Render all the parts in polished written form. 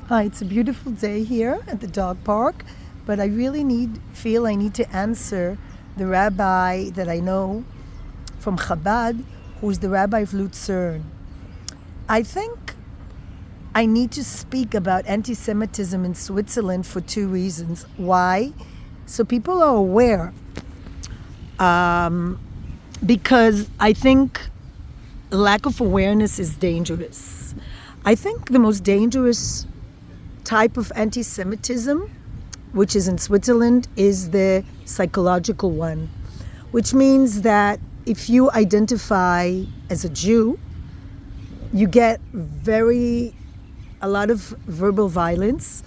Hi, it's a beautiful day here at the dog park, but I really feel I need to answer the rabbi that I know from Chabad, who's the rabbi of Lucerne. I think I need to speak about anti-Semitism in Switzerland for two reasons. Why? So people are aware. Because I think lack of awareness is dangerous. I think the most dangerous type of anti-Semitism, which is in Switzerland, is the psychological one, which means that if you identify as a Jew, you get a lot of verbal violence,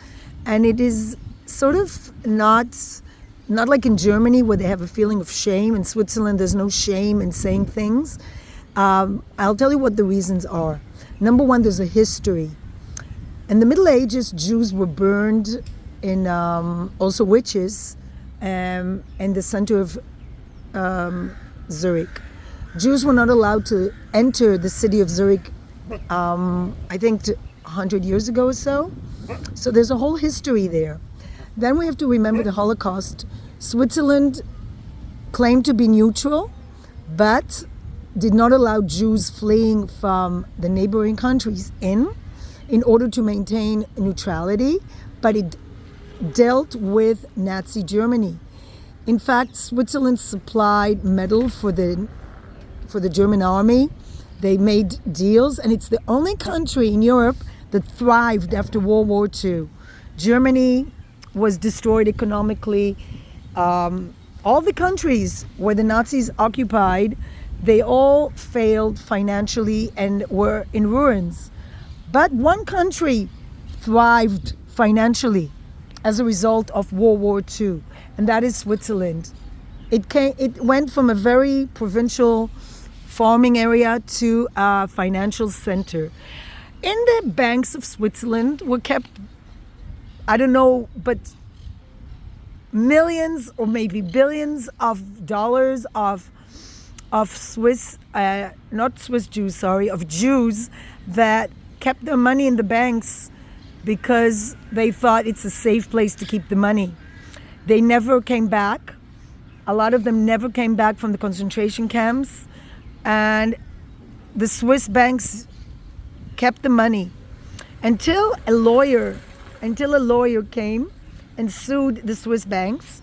and it is sort of not like in Germany where they have a feeling of shame. In Switzerland, there's no shame in saying things. I'll tell you what the reasons are. Number one, there's a history. In the Middle Ages, Jews were burned in, also witches, in the center of Zurich. Jews were not allowed to enter the city of Zurich, I think 100 years ago or so. So there's a whole history there. Then we have to remember the Holocaust. Switzerland claimed to be neutral, but did not allow Jews fleeing from the neighboring countries in order to maintain neutrality, but it dealt with Nazi Germany. In fact, Switzerland supplied metal for the German army. They made deals, and it's the only country in Europe that thrived after World War II. Germany was destroyed economically. All the countries where the Nazis occupied, they all failed financially and were in ruins. But one country thrived financially as a result of World War II, and that is Switzerland. It went from a very provincial farming area to a financial center. In the banks of Switzerland were kept, I don't know, but millions or maybe billions of dollars of Jews that kept their money in the banks because they thought it's a safe place to keep the money. They never came back. A lot of them never came back from the concentration camps, and the Swiss banks kept the money until a lawyer came and sued the Swiss banks.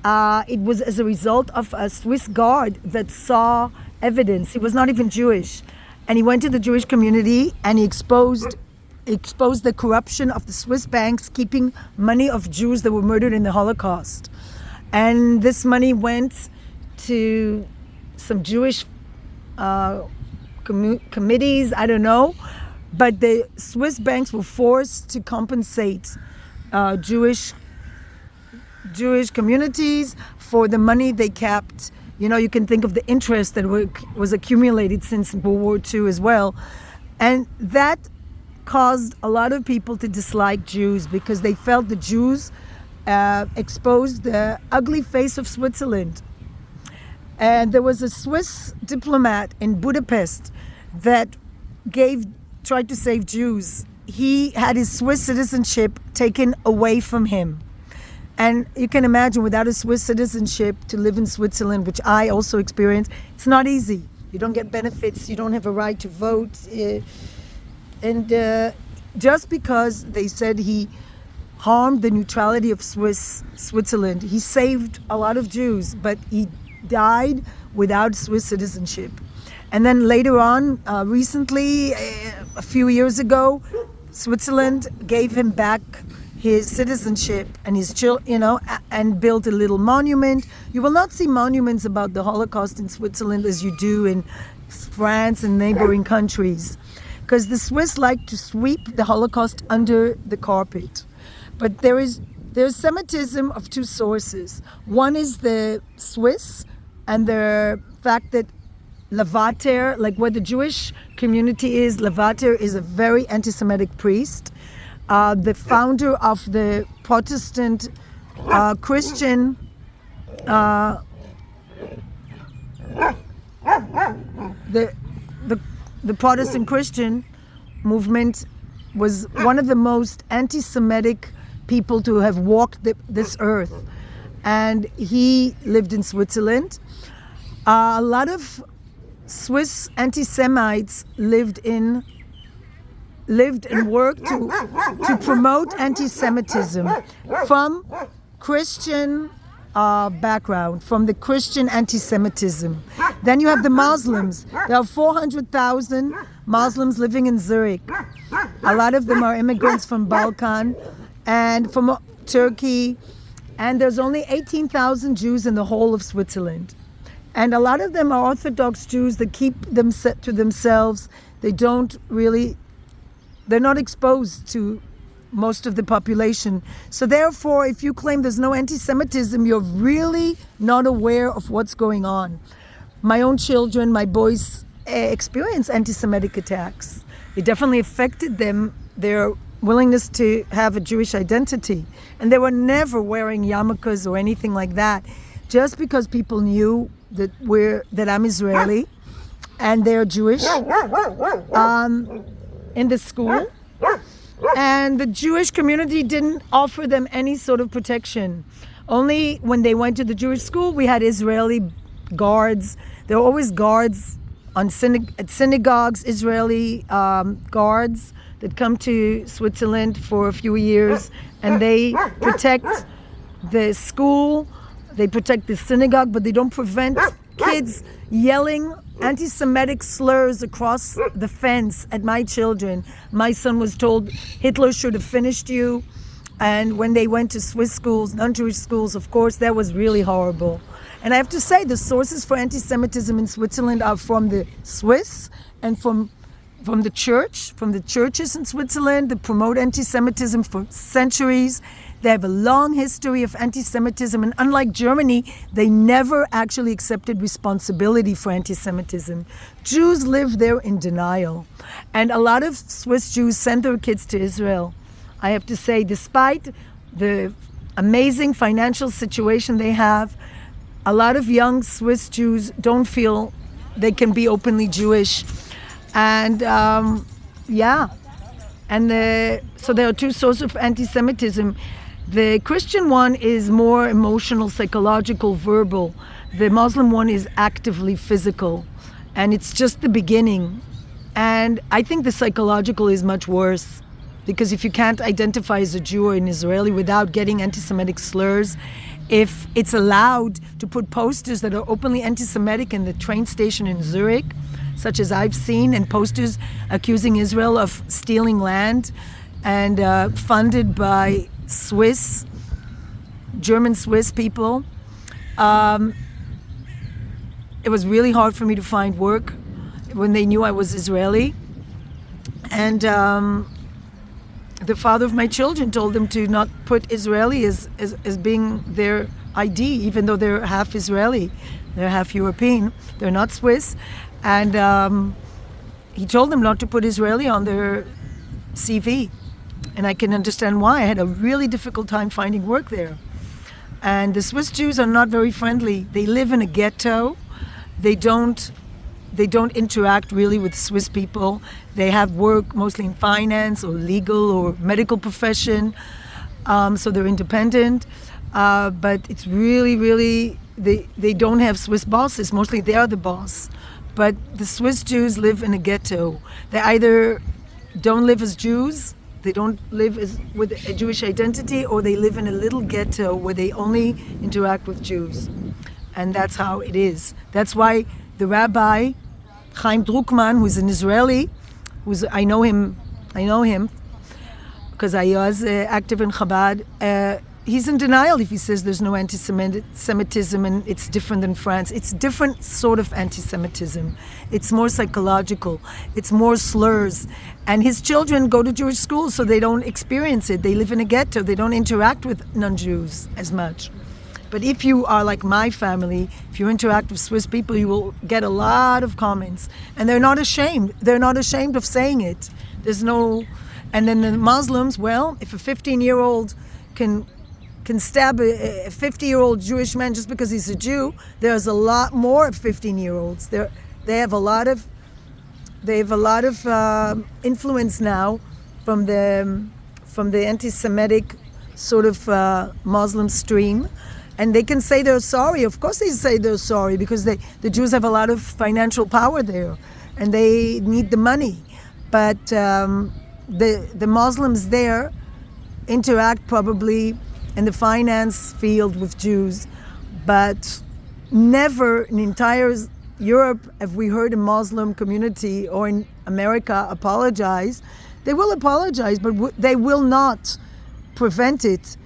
It was as a result of a Swiss guard that saw evidence. He was not even Jewish. And he went to the Jewish community and he exposed the corruption of the Swiss banks keeping money of Jews that were murdered in the Holocaust. And this money went to some Jewish committees, I don't know. But the Swiss banks were forced to compensate Jewish communities for the money they kept. You know, you can think of the interest that was accumulated since World War II as well. And that caused a lot of people to dislike Jews because they felt the Jews exposed the ugly face of Switzerland. And there was a Swiss diplomat in Budapest that tried to save Jews. He had his Swiss citizenship taken away from him. And you can imagine, without a Swiss citizenship, to live in Switzerland, which I also experienced, it's not easy. You don't get benefits, you don't have a right to vote. And just because they said he harmed the neutrality of Switzerland, he saved a lot of Jews, but he died without Swiss citizenship. And then later on, recently, a few years ago, Switzerland gave him back his citizenship and and built a little monument. You will not see monuments about the Holocaust in Switzerland as you do in France and neighboring countries, because the Swiss like to sweep the Holocaust under the carpet. But there's Semitism of two sources. One is the Swiss and the fact that Lavater, like where the Jewish community is, Lavater is a very anti-Semitic priest. The founder of the Protestant Christian the Protestant Christian movement was one of the most anti-Semitic people to have walked this earth. And he lived in Switzerland. A lot of Swiss anti-Semites lived and worked to promote anti-Semitism from Christian background, from the Christian anti-Semitism. Then you have the Muslims. There are 400,000 Muslims living in Zurich. A lot of them are immigrants from Balkan and from Turkey. And there's only 18,000 Jews in the whole of Switzerland. And a lot of them are Orthodox Jews that keep them to themselves. They're not exposed to most of the population. So therefore, if you claim there's no anti-Semitism, you're really not aware of what's going on. My own children, my boys, experience anti-Semitic attacks. It definitely affected them, their willingness to have a Jewish identity. And they were never wearing yarmulkes or anything like that, just because people knew that I'm Israeli and they're Jewish in the school. And the Jewish community didn't offer them any sort of protection. Only when they went to the Jewish school, we had Israeli guards. There were always guards at synagogues, Israeli guards that come to Switzerland for a few years, and they protect the school, they protect the synagogue, but they don't prevent kids yelling anti-Semitic slurs across the fence at my children. My son was told Hitler should have finished you. And when they went to Swiss schools, non-Jewish schools, of course, that was really horrible. And I have to say, the sources for anti-Semitism in Switzerland are from the Swiss and from the churches in Switzerland that promote anti-Semitism for centuries. They have a long history of anti-Semitism, and unlike Germany, they never actually accepted responsibility for anti-Semitism. Jews live there in denial, and a lot of Swiss Jews send their kids to Israel. I have to say, despite the amazing financial situation they have, a lot of young Swiss Jews don't feel they can be openly Jewish. And so there are two sources of anti-Semitism. The Christian one is more emotional, psychological, verbal. The Muslim one is actively physical. And it's just the beginning. And I think the psychological is much worse, because if you can't identify as a Jew or an Israeli without getting anti-Semitic slurs, if it's allowed to put posters that are openly anti-Semitic in the train station in Zurich, such as I've seen, and posters accusing Israel of stealing land and funded by German Swiss people. It was really hard for me to find work when they knew I was Israeli. And the father of my children told them to not put Israeli as being their ID, even though they're half Israeli. They're half European. They're not Swiss. And he told them not to put Israeli on their CV. And I can understand why. I had a really difficult time finding work there. And the Swiss Jews are not very friendly. They live in a ghetto. They don't interact really with Swiss people. They have work mostly in finance or legal or medical profession. So they're independent. But it's really, they don't have Swiss bosses. Mostly they are the boss. But the Swiss Jews live in a ghetto. They either don't live as Jews, they don't live with a Jewish identity, or they live in a little ghetto where they only interact with Jews. And that's how it is. That's why the rabbi, Chaim Druckmann, who's an Israeli, I know him because I was active in Chabad. He's in denial if he says there's no anti-Semitism and it's different than France. It's different sort of anti-Semitism. It's more psychological. It's more slurs. And his children go to Jewish schools, so they don't experience it. They live in a ghetto. They don't interact with non-Jews as much. But if you are like my family, if you interact with Swiss people, you will get a lot of comments. And they're not ashamed. They're not ashamed of saying it. And then the Muslims, well, if a 15-year-old can stab a 50-year-old Jewish man just because he's a Jew, there's a lot more 15-year-olds. They have a lot of influence now from the anti-Semitic sort of Muslim stream, and they can say they're sorry. Of course, they say they're sorry because the Jews have a lot of financial power there, and they need the money. But the Muslims there interact probably in the finance field with Jews, but never in entire Europe have we heard a Muslim community or in America apologize. They will apologize, but they will not prevent it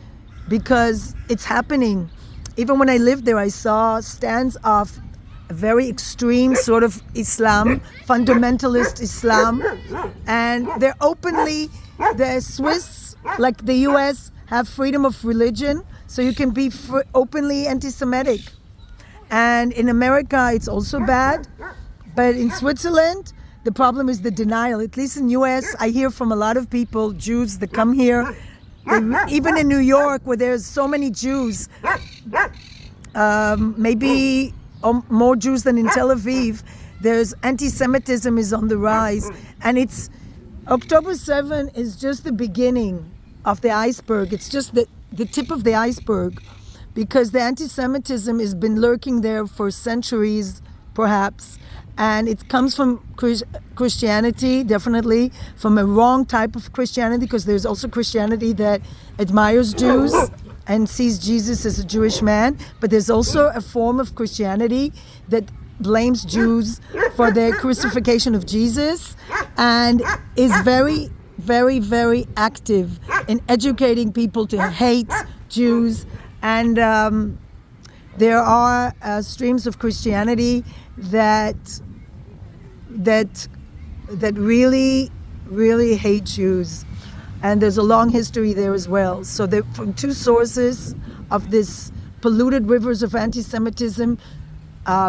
because it's happening. Even when I lived there, I saw stands of a very extreme sort of Islam, fundamentalist Islam, and they're openly, the Swiss, like the US, have freedom of religion, so you can be openly anti-Semitic. And in America, it's also bad, but in Switzerland, the problem is the denial. At least in US, I hear from a lot of people, Jews that come here, even in New York, where there's so many Jews, maybe more Jews than in Tel Aviv, there's anti-Semitism is on the rise. And it's, October 7 is just the beginning of the iceberg. It's just the tip of the iceberg, because the anti-Semitism has been lurking there for centuries, perhaps. And it comes from Christianity, definitely, from a wrong type of Christianity, because there's also Christianity that admires Jews and sees Jesus as a Jewish man. But there's also a form of Christianity that blames Jews for the crucifixion of Jesus and is very, very, very active in educating people to hate Jews. And there are streams of Christianity that really, really hate Jews. And there's a long history there as well. So from two sources of this polluted rivers of anti-Semitism,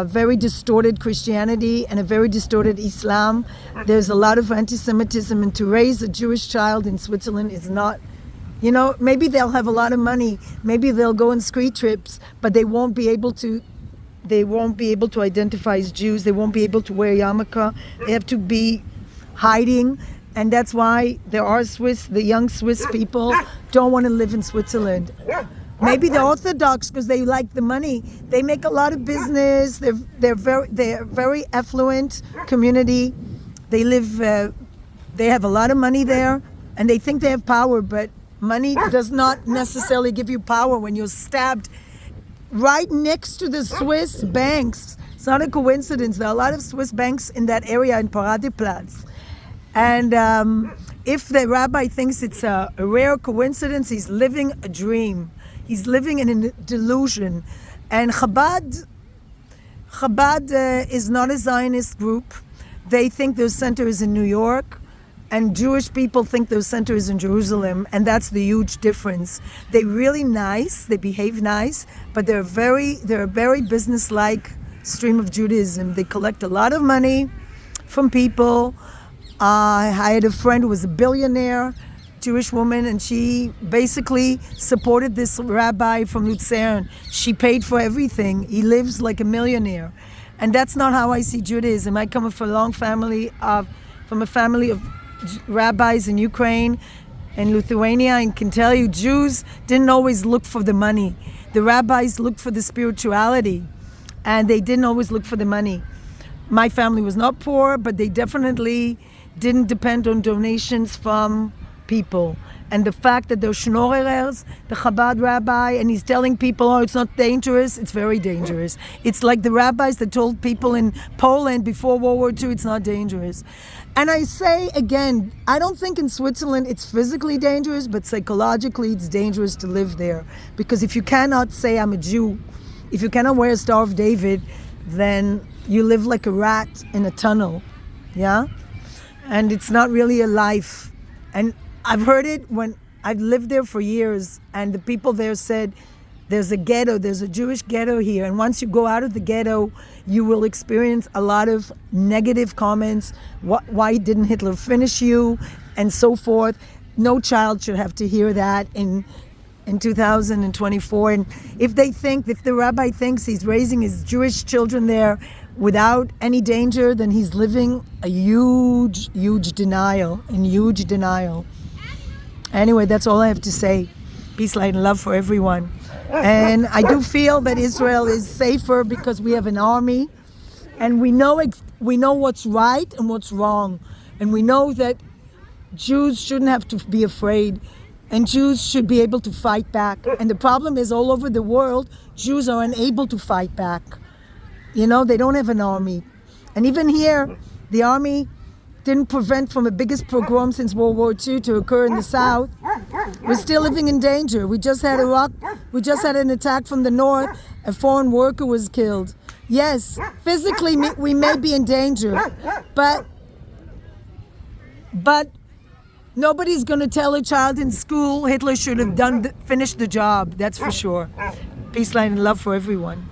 very distorted Christianity and a very distorted Islam. There's a lot of anti-Semitism, and to raise a Jewish child in Switzerland is not, maybe they'll have a lot of money, maybe they'll go on ski trips, but they won't be able to identify as Jews. They won't be able to wear yarmulke. They have to be hiding. And that's why the young Swiss people don't want to live in Switzerland. Maybe the Orthodox, because they like the money. They make a lot of business. They're very affluent community. They have a lot of money there, and they think they have power, but money does not necessarily give you power when you're stabbed right next to the Swiss banks. It's not a coincidence. There are a lot of Swiss banks in that area in Paradeplatz. And if the rabbi thinks it's a rare coincidence, he's living a dream. He's living in a delusion. And Chabad is not a Zionist group. They think their center is in New York, and Jewish people think their center is in Jerusalem, and that's the huge difference. They're really nice, they behave nice, but they're a very business-like stream of Judaism. They collect a lot of money from people. I had a friend who was a billionaire, Jewish woman, and she basically supported this rabbi from Lucerne. She paid for everything. He lives like a millionaire. And that's not how I see Judaism. I come from a family of rabbis in Ukraine and Lithuania, and can tell you Jews didn't always look for the money. The rabbis looked for the spirituality, and they didn't always look for the money. My family was not poor, but they definitely didn't depend on donations from people. And the fact that they're schnorrers, the Chabad rabbi, and he's telling people, oh, it's not dangerous, it's very dangerous. It's like the rabbis that told people in Poland before World War II, it's not dangerous. And I say again, I don't think in Switzerland it's physically dangerous, but psychologically it's dangerous to live there. Because if you cannot say I'm a Jew, if you cannot wear a Star of David, then you live like a rat in a tunnel, yeah? And it's not really a life. And I've heard it when I've lived there for years, and the people there said, there's a ghetto, there's a Jewish ghetto here, and once you go out of the ghetto, you will experience a lot of negative comments. Why didn't Hitler finish you? And so forth. No child should have to hear that in 2024. And if the rabbi thinks he's raising his Jewish children there without any danger, then he's living a huge denial. Anyway, that's all I have to say. Peace, light, and love for everyone. And I do feel that Israel is safer because we have an army, and we know what's right and what's wrong, and we know that Jews shouldn't have to be afraid, and Jews should be able to fight back. And the problem is, all over the world, Jews are unable to fight back. You know, they don't have an army. And even here, the army didn't prevent from the biggest pogrom since World War II to occur in the south. We're still living in danger. We just had an attack from the north. A foreign worker was killed. Yes, physically we may be in danger, but nobody's going to tell a child in school Hitler should have finished the job. That's for sure. Peace, light, and love for everyone.